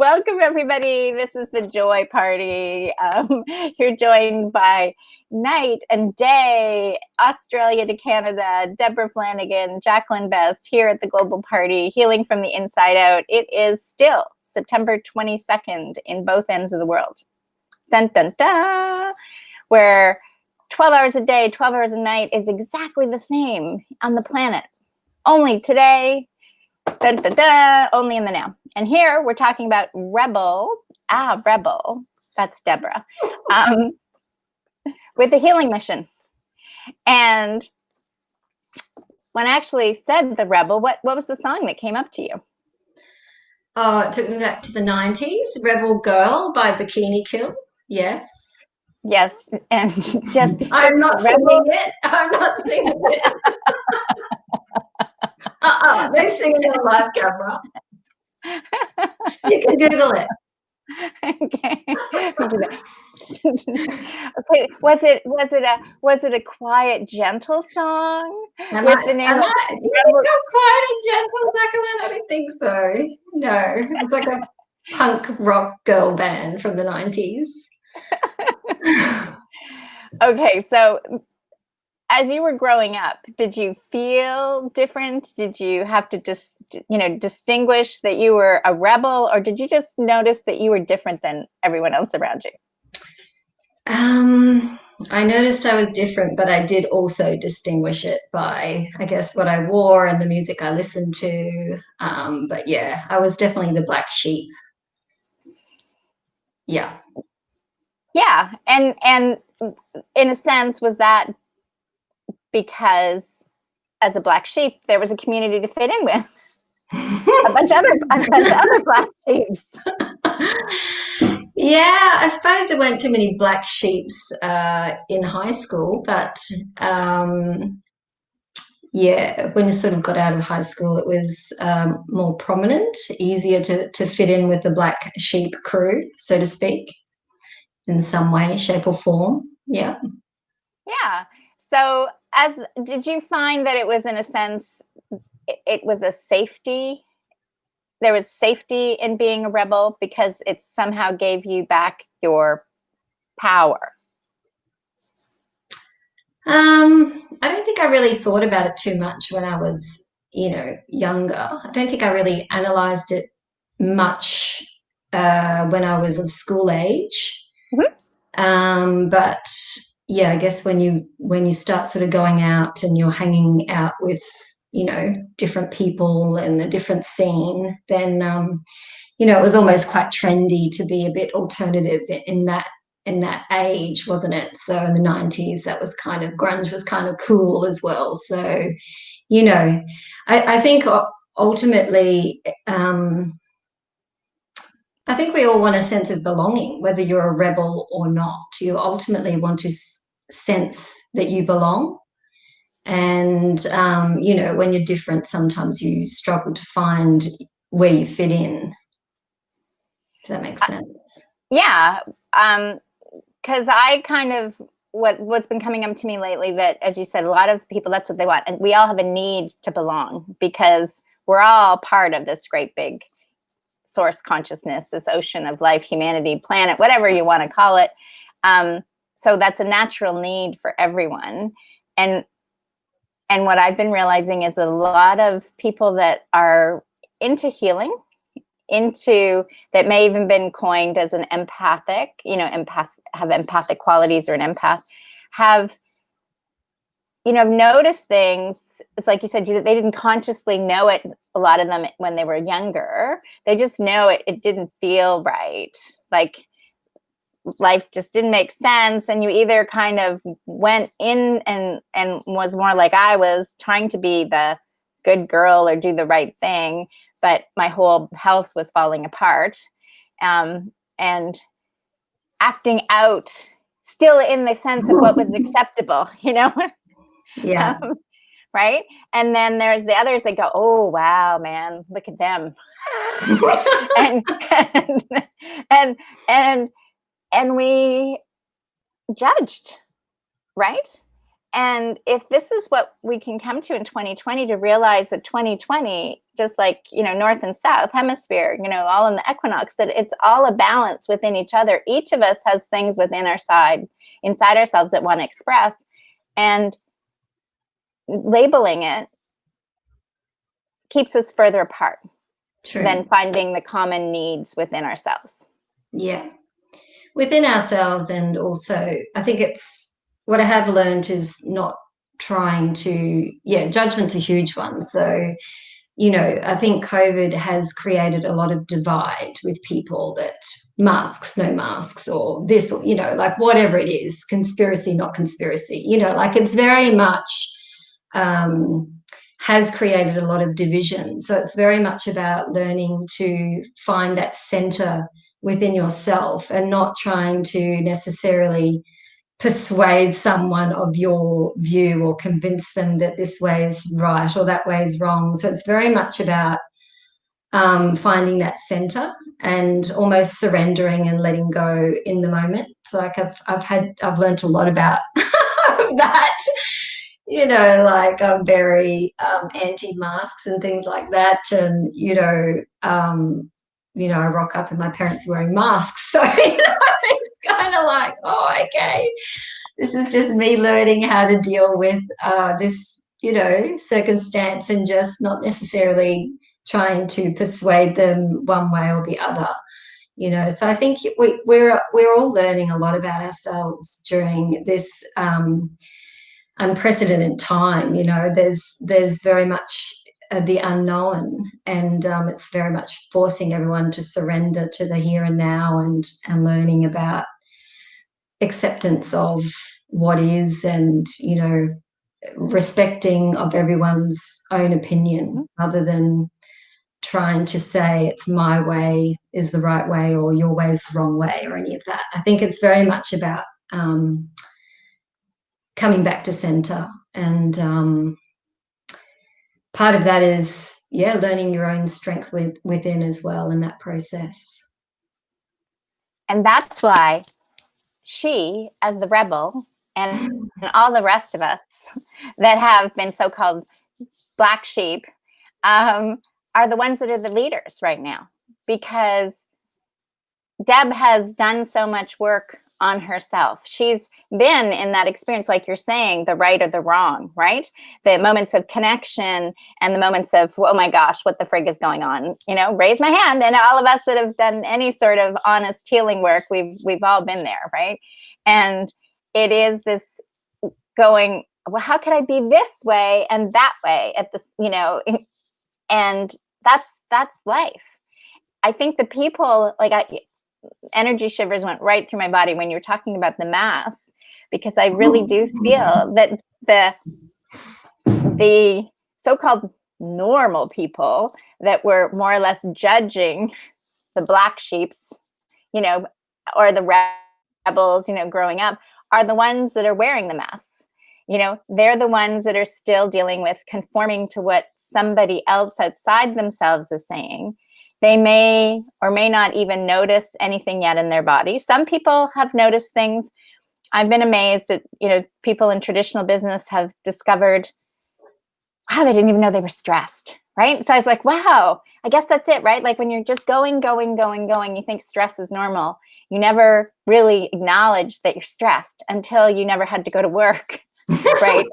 Welcome, everybody. This is the Joy Party. You're joined by night and day, Australia to Canada, Deborah Flanagan, Jacqueline Best here at the Global Party, healing from the inside out. It is still September 22nd in both ends of the world. Dun, dun, dun. Where 12 hours a day, 12 hours a night is exactly the same on the planet. Only today, dun, dun, dun, only in the now. And here we're talking about Rebel. Rebel. That's Deborah. With the healing mission. And when I actually said the Rebel, what was the song that came up to you? Oh, it took me back to the 90s. Rebel Girl by Bikini Kill. Yes. Yes. And just I'm not singing it. I'm not singing it. No singing on live camera. You can Google it. Okay. Okay. Was it a quiet, gentle song? With the name Rebel? Quiet and gentle, Jacqueline? I don't think so. No, it's like a punk rock girl band from the 90s. Okay, so as you were growing up, did you feel different? Did you have to just, distinguish that you were a rebel, or did you just notice that you were different than everyone else around you? I noticed I was different, but I did also distinguish it by, I guess, what I wore and the music I listened to. But yeah, I was definitely the black sheep. Yeah. Yeah, and in a sense, was that because as a black sheep, there was a community to fit in with? a bunch of other black sheeps. Yeah, I suppose there weren't too many black sheeps in high school, but yeah, when you sort of got out of high school, it was more prominent, easier to fit in with the black sheep crew, so to speak, in some way, shape, or form. Yeah. Yeah. So, did you find that it was, in a sense, it was a safety? There was safety in being a rebel because it somehow gave you back your power. I don't think I really thought about it too much when I was, younger. I don't think I really analyzed it much when I was of school age. Mm-hmm. But yeah, I guess when you start sort of going out and you're hanging out with, different people and a different scene, then it was almost quite trendy to be a bit alternative in that age, wasn't it? So in the 90s, that was kind of, grunge was kind of cool as well. So, I think ultimately, I think we all want a sense of belonging, whether you're a rebel or not. You ultimately want to sense that you belong. And, when you're different, sometimes you struggle to find where you fit in. Does that make sense? Yeah. Because I kind of, what's been coming up to me lately, that, as you said, a lot of people, that's what they want. And we all have a need to belong because we're all part of this great big source consciousness, this ocean of life, humanity, planet, whatever you want to call it. So that's a natural need for everyone. And what I've been realizing is a lot of people that are into healing, that may even been coined as an empathic, have empathic qualities, or an empath, have noticed things. It's like you said, they didn't consciously know it, a lot of them, when they were younger. They just know it didn't feel right. Like life just didn't make sense. And you either kind of went in and was more like I was, trying to be the good girl or do the right thing, but my whole health was falling apart, and acting out still in the sense of what was acceptable, Yeah. Right? And then there's the others that go, oh, wow, man, look at them. and we judged, right? And if this is what we can come to in 2020, to realize that 2020, just like, north and south hemisphere, all in the equinox, that it's all a balance within each other. Each of us has things within inside ourselves that want to express, and labeling it keeps us further apart than finding the common needs within ourselves. Yeah. Within ourselves. And also, I think it's what I have learned is not trying to, judgment's a huge one. So, I think COVID has created a lot of divide with people, that masks, no masks, or this, or, like whatever it is, conspiracy, not conspiracy, like it's very much has created a lot of division. So it's very much about learning to find that center within yourself and not trying to necessarily persuade someone of your view or convince them that this way is right or that way is wrong. So it's very much about finding that center and almost surrendering and letting go in the moment. So like I've learned a lot about that. Like I'm very anti-masks and things like that, and I rock up and my parents are wearing masks, so it's kind of like, oh, okay, this is just me learning how to deal with this circumstance, and just not necessarily trying to persuade them one way or the other. So I think we're all learning a lot about ourselves during this unprecedented time. There's very much the unknown, and it's very much forcing everyone to surrender to the here and now, and learning about acceptance of what is, and respecting of everyone's own opinion, rather than trying to say it's my way is the right way or your way is the wrong way, or any of that. I think it's very much about coming back to center, and part of that is learning your own strength within as well in that process. And that's why she, as the rebel, and all the rest of us that have been so-called black sheep, are the ones that are the leaders right now, because Deb has done so much work on herself. She's been in that experience, like you're saying, the right or the wrong, right? The moments of connection and the moments of, oh my gosh, what the frig is going on? Raise my hand. And all of us that have done any sort of honest healing work, we've all been there, right? And it is this going, well, how could I be this way and that way at this, and that's life. I think the people, energy shivers went right through my body when you were talking about the mass, because I really do feel that the so-called normal people that were more or less judging the black sheeps, or the rebels, growing up, are the ones that are wearing the masks. They're the ones that are still dealing with conforming to what somebody else outside themselves is saying. They may or may not even notice anything yet in their body. Some people have noticed things. I've been amazed at, people in traditional business have discovered, wow, they didn't even know they were stressed, right? So I was like, wow, I guess that's it, right? Like when you're just going, you think stress is normal. You never really acknowledge that you're stressed until you never had to go to work. Right.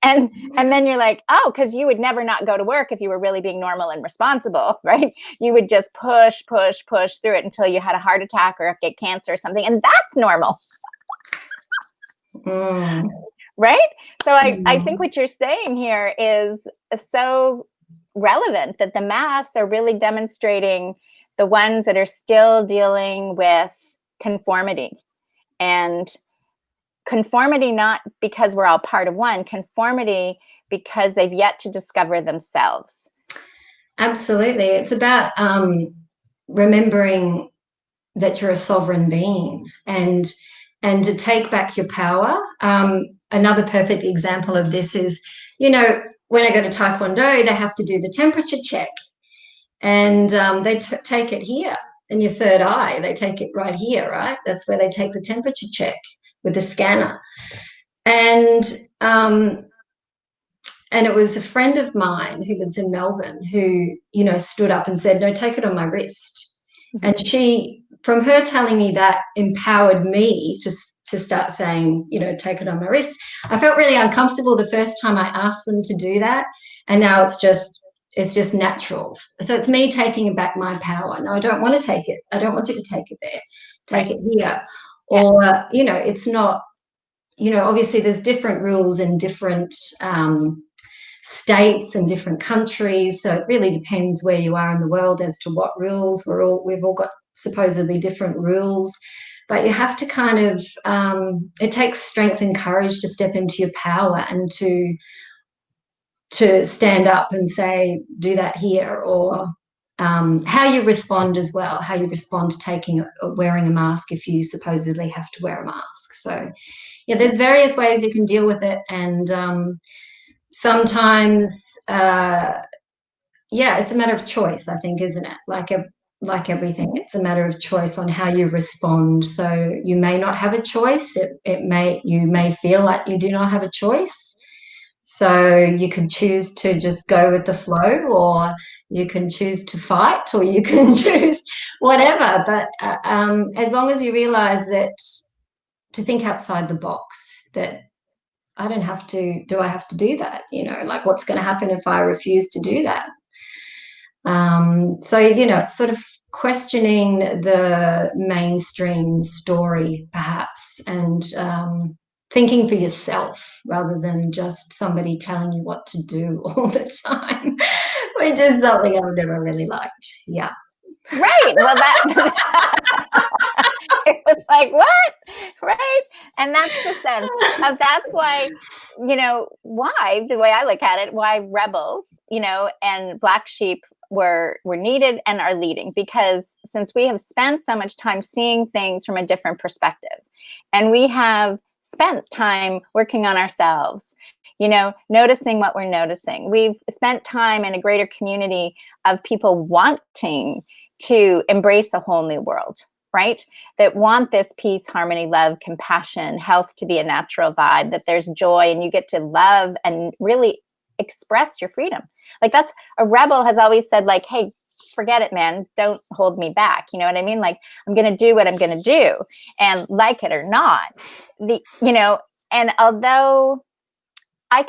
and then you're like, oh, because you would never not go to work if you were really being normal and responsible, right? You would just push through it until you had a heart attack or get cancer or something. And that's normal. Right? So I think what you're saying here is so relevant, that the masks are really demonstrating the ones that are still dealing with conformity. And conformity, not because we're all part of one, conformity because they've yet to discover themselves. Absolutely. It's about remembering that you're a sovereign being, and to take back your power. Another perfect example of this is, when I go to Taekwondo, they have to do the temperature check, and they take it here in your third eye. They take it right here, right? That's where they take the temperature check with the scanner. And and it was a friend of mine who lives in Melbourne who, you know, stood up and said, no, take it on my wrist. And she, from her telling me that, empowered me to start saying, you know, take it on my wrist. I felt really uncomfortable the first time I asked them to do that. And now it's just natural. So it's me taking back my power. No, I don't want to take it. I don't want you to take it there. Take it here. Or, you know, it's not, you know, obviously there's different rules in different states and different countries, so it really depends where you are in the world as to what rules. We've all got supposedly different rules, but you have to kind of it takes strength and courage to step into your power and to stand up and say, do that here. Or how you respond as well, how you respond to wearing a mask if you supposedly have to wear a mask. So yeah, there's various ways you can deal with it. And sometimes yeah, it's a matter of choice, I think, isn't it? Like everything, it's a matter of choice on how you respond. So you may not have a choice. You may feel like you do not have a choice. So you can choose to just go with the flow, or you can choose to fight, or you can choose whatever. But as long as you realize that, to think outside the box, that I don't have to, do I have to do that? You know, like what's going to happen if I refuse to do that? So, you know, it's sort of questioning the mainstream story, perhaps, and thinking for yourself rather than just somebody telling you what to do all the time, which is something I've never really liked. Yeah. Right. Well, that it was like, what? Right. And that's the sense of, that's why, you know, why, the way I look at it, why rebels, you know, and black sheep were needed and are leading, because since we have spent so much time seeing things from a different perspective, and we have spent time working on ourselves, you know, noticing what we're noticing. We've spent time in a greater community of people wanting to embrace a whole new world, right? That want this peace, harmony, love, compassion, health to be a natural vibe, that there's joy and you get to love and really express your freedom. Like, that's, a rebel has always said, like, hey, forget it, man. Don't hold me back. You know what I mean? Like, I'm going to do what I'm going to do, and like it or not, you know, and although I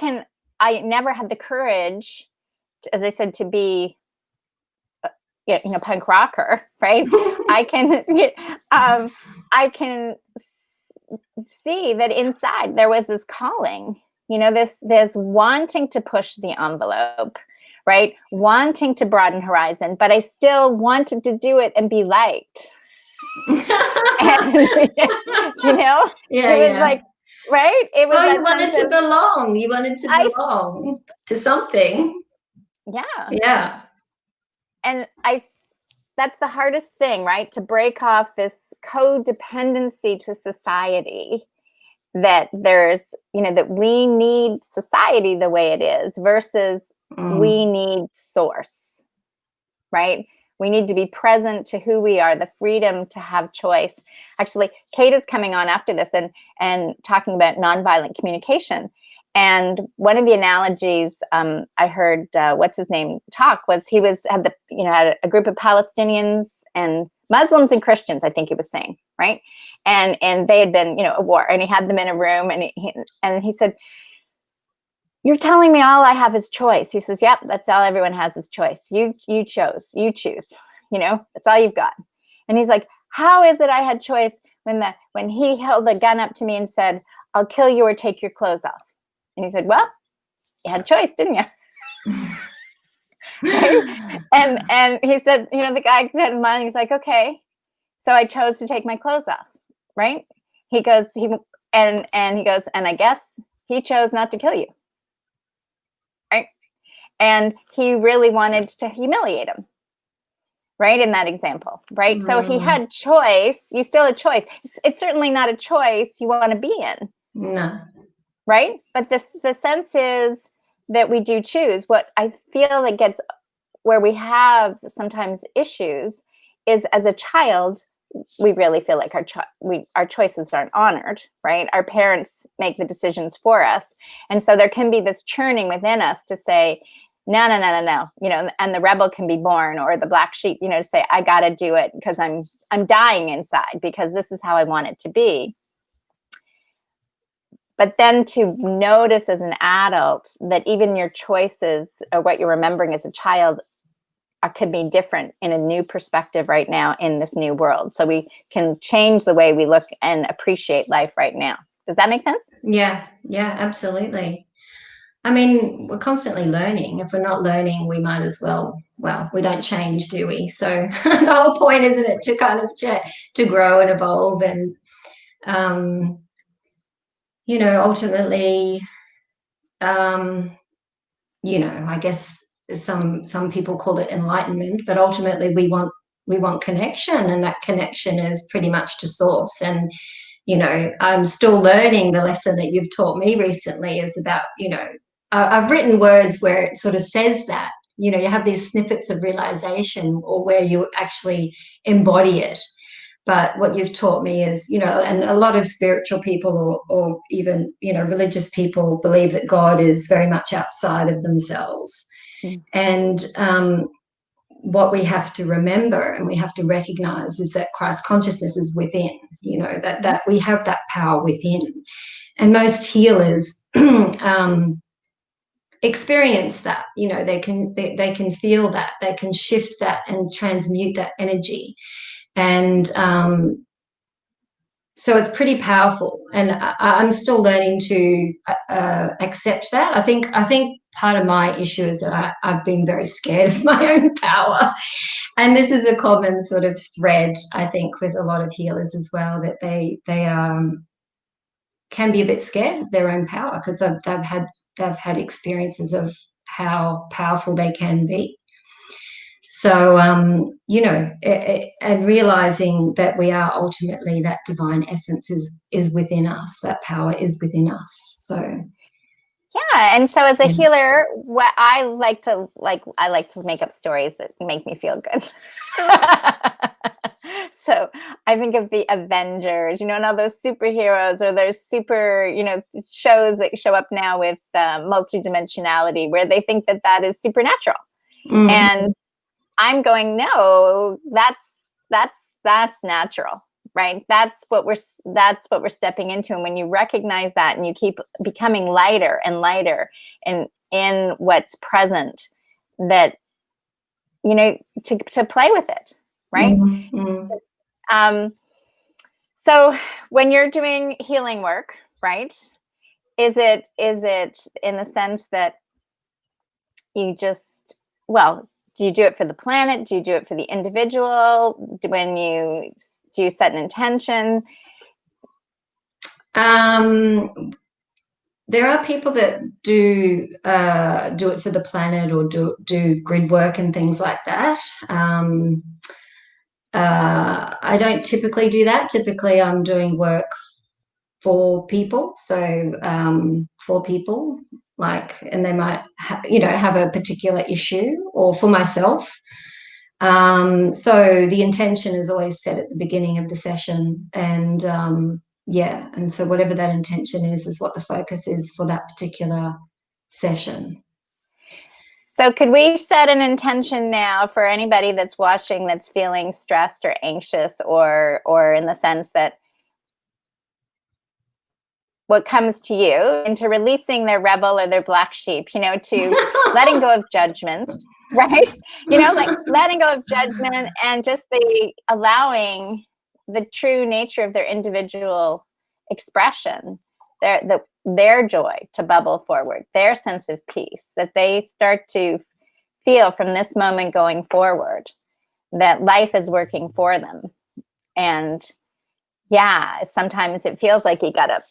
never had the courage, as I said, to be, you know, punk rocker, right? I can see that inside there was this calling, you know, this wanting to push the envelope, right? Wanting to broaden horizon, but I still wanted to do it and be liked. And, you know, Yeah, it was yeah. like, right? It was Well, that you wanted sense to of, belong. You wanted to I, belong to something. yeah. Yeah. And that's the hardest thing, right? To break off this codependency to society, that there's, you know, that we need society the way it is versus we need source, right? We need to be present to who we are, the freedom to have choice. Actually, Kate is coming on after this and talking about nonviolent communication. And one of the analogies I heard, what's his name, talk was, had a group of Palestinians and Muslims and Christians, I think he was saying, right? And they had been, you know, at war, and he had them in a room, and he said, you're telling me all I have is choice. He says, yep, that's all everyone has is choice. You choose, you know, that's all you've got. And he's like, how is it I had choice when he held a gun up to me and said, I'll kill you or take your clothes off? And he said, well, you had choice, didn't you? Right? And he said, you know, the guy had in mind, he's like, okay, so I chose to take my clothes off, right? He goes, and I guess he chose not to kill you. Right? And he really wanted to humiliate him, right? In that example, right? So he had choice. You still had choice. It's certainly not a choice you want to be in. No. Right? But the sense is that we do choose. What I feel that gets, where we have sometimes issues, is as a child, we really feel like our choices aren't honored, right? Our parents make the decisions for us. And so there can be this churning within us to say, no, no, no, no, no, and the rebel can be born, or the black sheep, to say, I got to do it because I'm dying inside because this is how I want it to be. But then to notice as an adult that even your choices or what you're remembering as a child could be different in a new perspective right now in this new world. So we can change the way we look and appreciate life right now. Does that make sense? Yeah, absolutely. I mean, we're constantly learning. If we're not learning, we might as well, we don't change, do we? So the whole point, isn't it, to kind of to grow and evolve and, ultimately, I guess some people call it enlightenment, but ultimately we want connection, and that connection is pretty much to source. And I'm still learning. The lesson that you've taught me recently is about, I've written words where it sort of says that, you have these snippets of realization, or where you actually embody it. But what you've taught me is, and a lot of spiritual people, or even, religious people, believe that God is very much outside of themselves. Mm. And what we have to remember and we have to recognize is that Christ consciousness is within, that we have that power within. And most healers experience that, they can feel that, they can shift that and transmute that energy. And so it's pretty powerful, and I'm still learning to accept that. I think part of my issue is that I've been very scared of my own power, and this is a common sort of thread, I think, with a lot of healers as well, that they can be a bit scared of their own power because they've had experiences of how powerful they can be. So, and realizing that we are ultimately, that divine essence is within us, that power is within us. So, yeah. And so as a healer, what I like to make up stories that make me feel good. So I think of the Avengers, and all those superheroes, or those super, shows that show up now with multidimensionality, where they think that is supernatural. Mm-hmm. And I'm going, no, that's natural, right? That's what we're stepping into. And when you recognize that, and you keep becoming lighter and lighter in what's present, that, to play with it, right? Mm-hmm. So when you're doing healing work, right, is it in the sense that you just, do you do it for the planet? Do you do it for the individual? Do you set an intention? There are people that do it for the planet, or do grid work and things like that. I don't typically do that. Typically, I'm doing work for people. So for people, and they might have a particular issue, or for myself. So the intention is always set at the beginning of the session, and and so whatever that intention is what the focus is for that particular session. So could we set an intention now for anybody that's watching that's feeling stressed or anxious, or in the sense that what comes to you, into releasing their rebel or their black sheep, to letting go of judgment, right? Like letting go of judgment, and just allowing the true nature of their individual expression, their joy to bubble forward, their sense of peace, that they start to feel from this moment going forward that life is working for them. And yeah, sometimes it feels like you gotta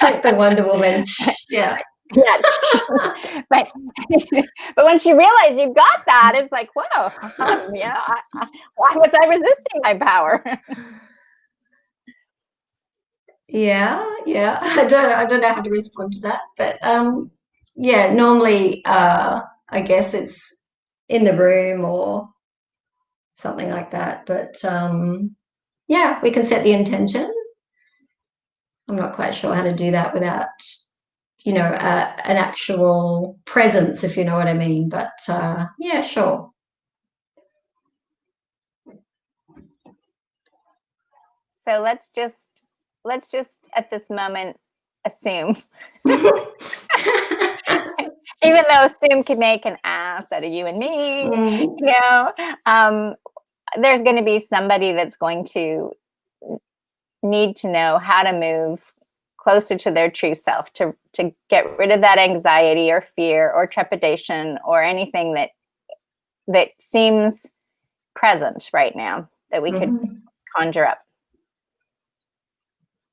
like the Wonder Woman. Yeah. But once you realize you've got that, it's like, whoa, why was I resisting my power? Yeah. I don't know how to respond to that, but normally I guess it's in the room, or something like that. But yeah, we can set the intention. I'm not quite sure how to do that without, an actual presence, if you know what I mean. But yeah, sure. So let's just at this moment assume, even though assume can make an ass out of you and me, there's going to be somebody that's going to need to know how to move closer to their true self, to get rid of that anxiety or fear or trepidation or anything that seems present right now that we could conjure up.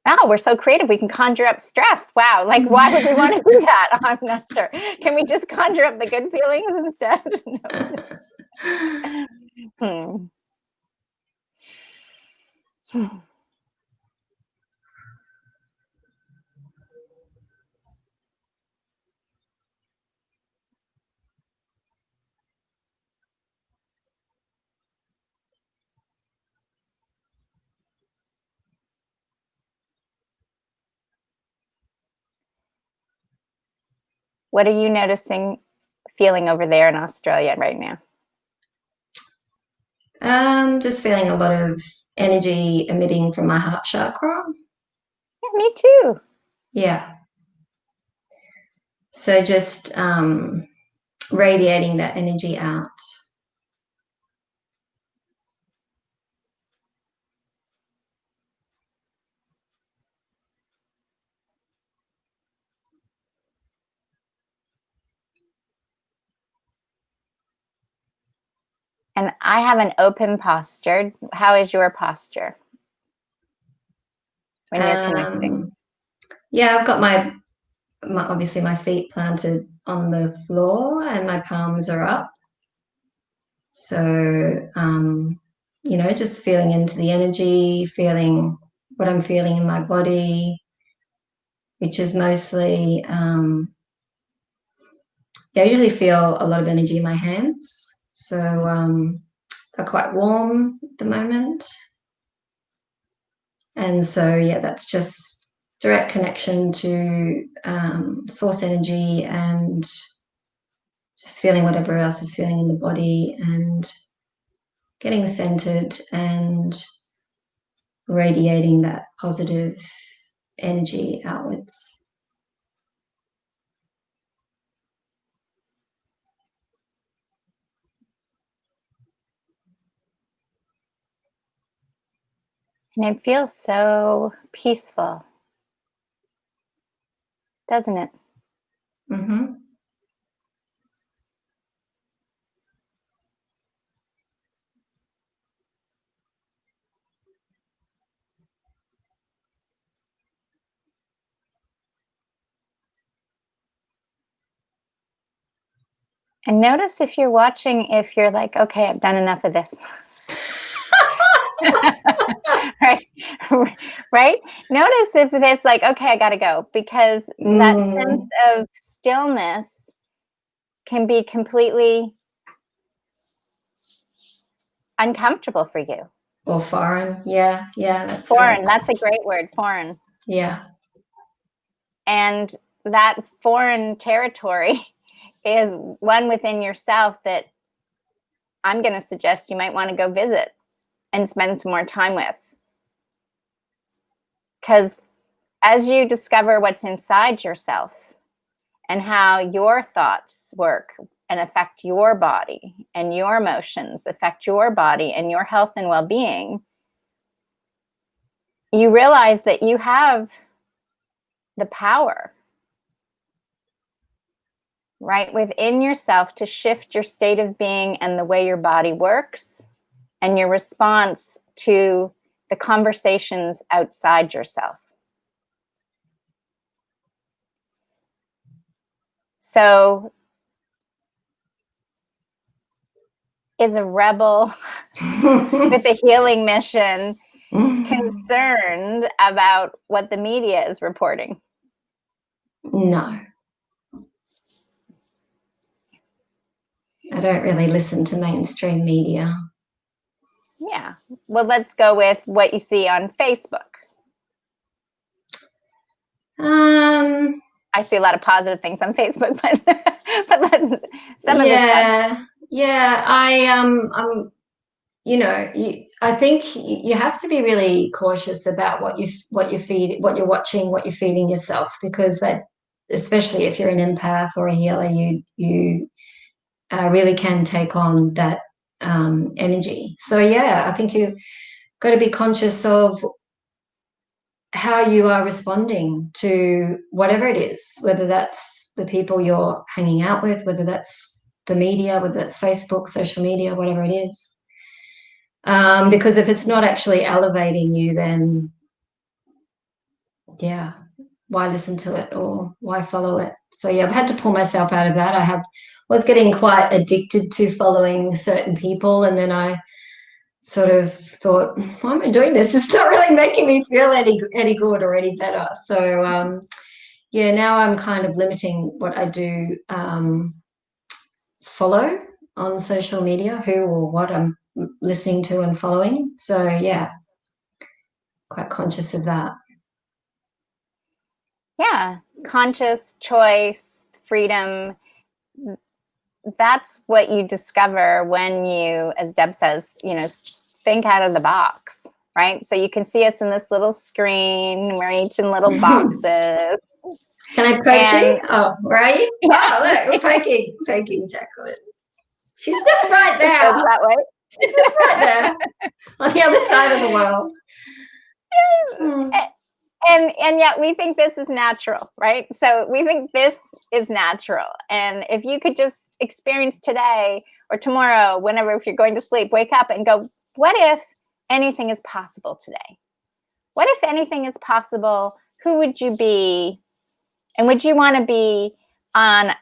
Oh, we're so creative. We can conjure up stress. Wow. Like, why would we want to do that? I'm not sure. Can we just conjure up the good feelings instead? No. What are you noticing, feeling over there in Australia right now? Just feeling a lot of energy emitting from my heart chakra. Yeah, me too. Yeah. So just radiating that energy out. And I have an open posture. How is your posture when you're connecting? Yeah, I've got my obviously my feet planted on the floor and my palms are up. So, just feeling into the energy, feeling what I'm feeling in my body, which is mostly, I usually feel a lot of energy in my hands. So they're quite warm at the moment. And so, yeah, that's just direct connection to source energy and just feeling whatever else is feeling in the body and getting centered and radiating that positive energy outwards. And it feels so peaceful, doesn't it? Mm-hmm. And notice if you're watching, if you're like, okay, I've done enough of this. Right. Right. Notice if it's like, okay, I got to go, because that sense of stillness can be completely uncomfortable for you. Or foreign. Yeah, that's Foreign. right. That's a great word, foreign. Yeah. And that foreign territory is one within yourself that I'm going to suggest you might want to go visit and spend some more time with. Because as you discover what's inside yourself and how your thoughts work and affect your body, and your emotions affect your body and your health and well-being, you realize that you have the power right within yourself to shift your state of being and the way your body works and your response to the conversations outside yourself. So, is a rebel with a healing mission concerned about what the media is reporting? No. I don't really listen to mainstream media. Well, let's go with what you see on Facebook. I see a lot of positive things on Facebook, but some of this stuff. Yeah. I think you have to be really cautious about what you're watching, what you're feeding yourself, because that, especially if you're an empath or a healer, you really can take on that energy. So yeah, I think you've got to be conscious of how you are responding to whatever it is, whether that's the people you're hanging out with, whether that's the media, whether that's Facebook, social media, whatever it is. Because if it's not actually elevating you, then yeah, why listen to it or why follow it? So yeah, I've had to pull myself out of that. Was getting quite addicted to following certain people, and then I sort of thought, why am I doing this? It's not really making me feel any good or any better. So yeah, now I'm kind of limiting what I do follow on social media, who or what I'm listening to and following. So yeah, quite conscious of that. Yeah, conscious choice, freedom. That's what you discover when you, as Deb says, think out of the box, right? So you can see us in this little screen. We're each in little boxes. Can I poke you? Oh, where are you? Yeah. Oh, look, we're poking Jacqueline. She's just right there. That way. She's just right there on the other side of the world. And yet we think this is natural, right? So we think this is natural. And if you could just experience today or tomorrow, whenever, if you're going to sleep, wake up and go, what if anything is possible today? What if anything is possible? Who would you be? And would you want to be on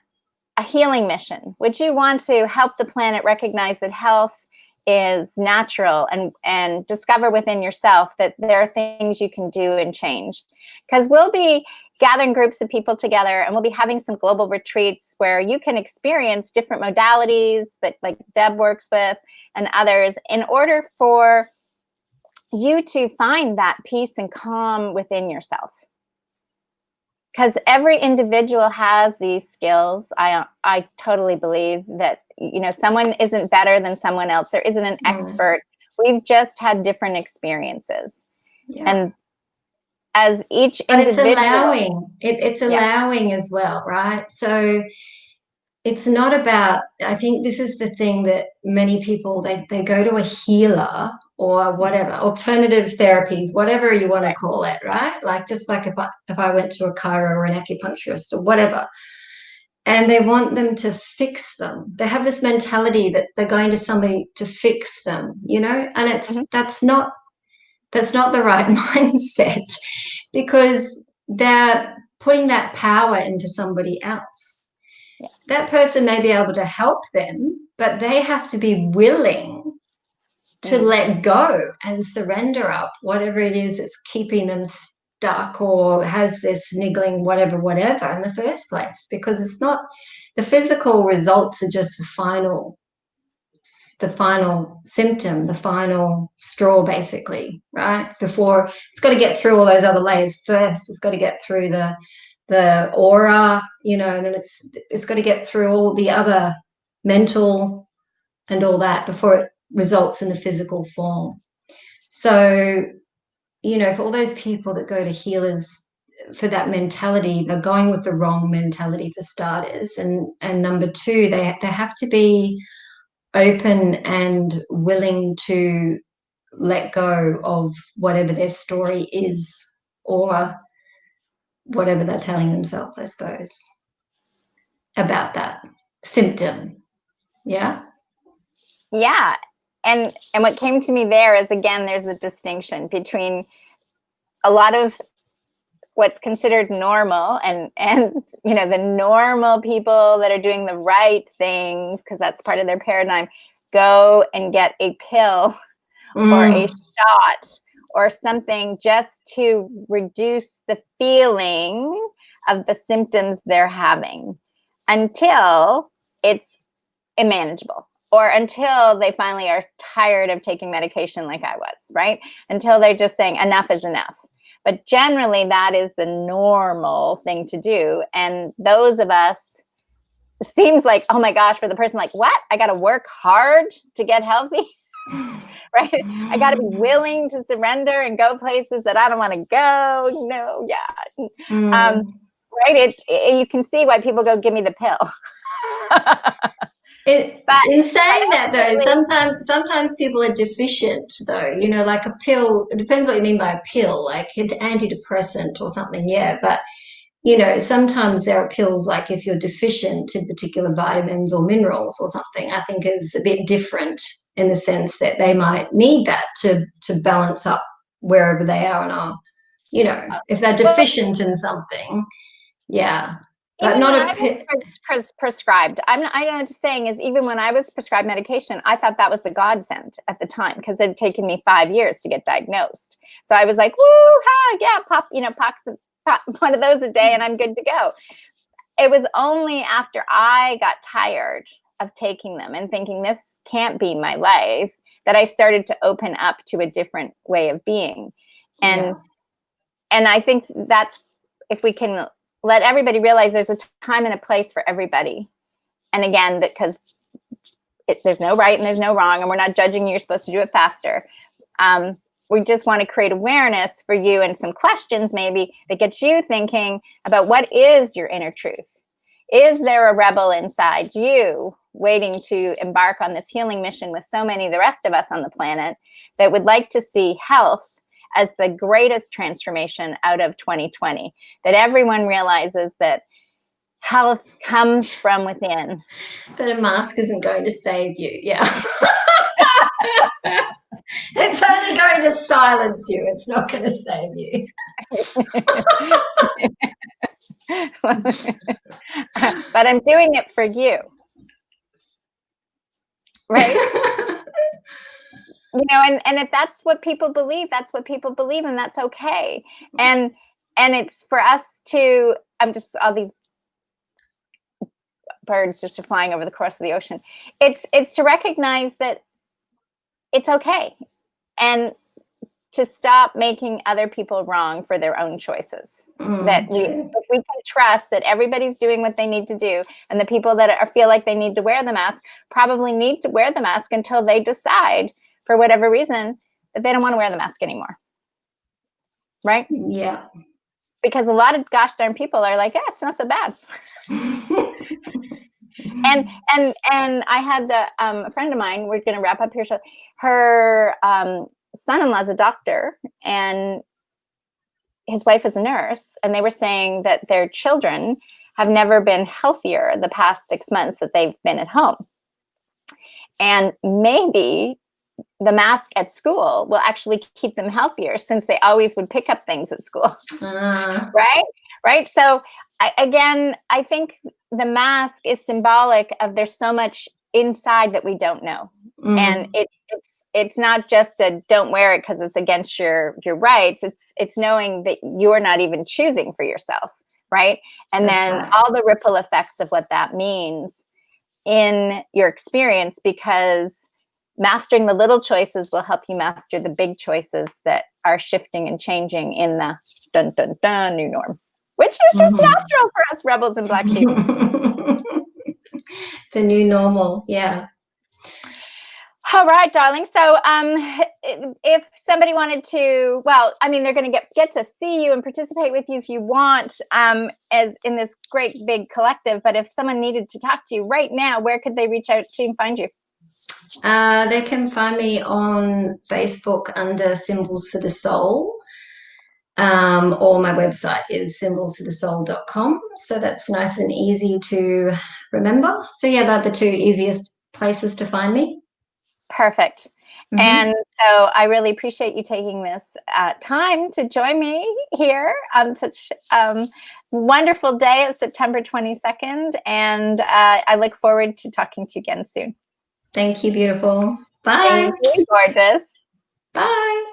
a healing mission? Would you want to help the planet recognize that health is natural, and discover within yourself that there are things you can do and change? Because we'll be gathering groups of people together, and we'll be having some global retreats where you can experience different modalities that, like Deb works with and others, in order for you to find that peace and calm within yourself. Because every individual has these skills. I totally believe that, someone isn't better than someone else. There isn't an expert. We've just had different experiences. Yeah. And as each but individual, it's allowing as well, right? So it's not about, I think this is the thing that many people, they go to a healer or whatever, alternative therapies, whatever you want to call it, right? Like, just like if I went to a chiro or an acupuncturist or whatever, and they want them to fix them. They have this mentality that they're going to somebody to fix them, and that's not the right mindset, because they're putting that power into somebody else. Yeah. That person may be able to help them, but they have to be willing to let go and surrender up whatever it is that's keeping them stuck or has this niggling whatever in the first place, because it's not, the physical results are just the final symptom, the final straw, basically, right? Before, it's got to get through all those other layers first. It's got to get through the aura, and then it's got to get through all the other mental and all that before it results in the physical form. So, for all those people that go to healers for that mentality, they're going with the wrong mentality, for starters. And number two, they have to be open and willing to let go of whatever their story is, or whatever they're telling themselves, I suppose, about that symptom. Yeah. And what came to me there is, again, there's a distinction between a lot of what's considered normal and the normal people that are doing the right things, because that's part of their paradigm, go and get a pill or a shot or something just to reduce the feeling of the symptoms they're having until it's manageable. or until they finally are tired of taking medication like I was, right? Until they're just saying enough is enough. But generally that is the normal thing to do. And those of us, it seems like, oh my gosh, for the person like, what? I got to work hard to get healthy, right? I got to be willing to surrender and go places that I don't want to go. No, yeah. Right? You can see why people go, give me the pill. In saying that though, sometimes people are deficient though, you know, like a pill, it depends what you mean by a pill, like an antidepressant or something, yeah. But, you know, sometimes there are pills, like if you're deficient in particular vitamins or minerals or something, I think is a bit different in the sense that they might need that to balance up wherever they are and are, you know, if they're deficient in something, yeah. But even not when a I was prescribed, I'm just saying is even when I was prescribed medication, I thought that was the godsend at the time because it had taken me 5 years to get diagnosed. So I was like, woo, ha, yeah, pop one of those a day and I'm good to go. It was only after I got tired of taking them and thinking this can't be my life that I started to open up to a different way of being. And I think that's, if we can let everybody realize there's a time and a place for everybody. And again, because there's no right and there's no wrong, and we're not judging you, you're supposed to do it faster. We just want to create awareness for you and some questions maybe that gets you thinking about what is your inner truth. Is there a rebel inside you waiting to embark on this healing mission with so many of the rest of us on the planet that would like to see health as the greatest transformation out of 2020, that everyone realizes that health comes from within. That a mask isn't going to save you, yeah. It's only going to silence you. It's not going to save you. But I'm doing it for you. Right? You know, and if that's what people believe, that's what people believe, and that's okay. And it's for us to, all these birds just are flying over the course of the ocean. It's to recognize that it's okay. And to stop making other people wrong for their own choices. That if we can trust that everybody's doing what they need to do, and the people that feel like they need to wear the mask probably need to wear the mask until they decide, for whatever reason, that they don't want to wear the mask anymore. Right? Yeah. Because a lot of gosh darn people are like, yeah, it's not so bad. And I had a friend of mine, we're going to wrap up here. So her son-in-law's a doctor and his wife is a nurse, and they were saying that their children have never been healthier the past 6 months that they've been at home. And maybe the mask at school will actually keep them healthier, since they always would pick up things at school. Right? So I think the mask is symbolic of there's so much inside that we don't know. And it's not just a don't wear it because it's against your rights. It's knowing that you're not even choosing for yourself, right? And then all the ripple effects of what that means in your experience, because mastering the little choices will help you master the big choices that are shifting and changing in the dun dun dun new norm, which is just natural for us rebels and black sheep. The new normal, yeah. All right, darling. So if somebody wanted to, well, I mean, they're going to get to see you and participate with you if you want, as in this great big collective. But if someone needed to talk to you right now, where could they reach out to and find you? They can find me on Facebook under Symbols for the Soul. Or my website is symbolsforthesoul.com. So that's nice and easy to remember. So yeah, they're the two easiest places to find me. Perfect. And so I really appreciate you taking this time to join me here on such wonderful day of September 22nd. And I look forward to talking to you again soon. Thank you, beautiful. Bye. Thank you, gorgeous. Bye.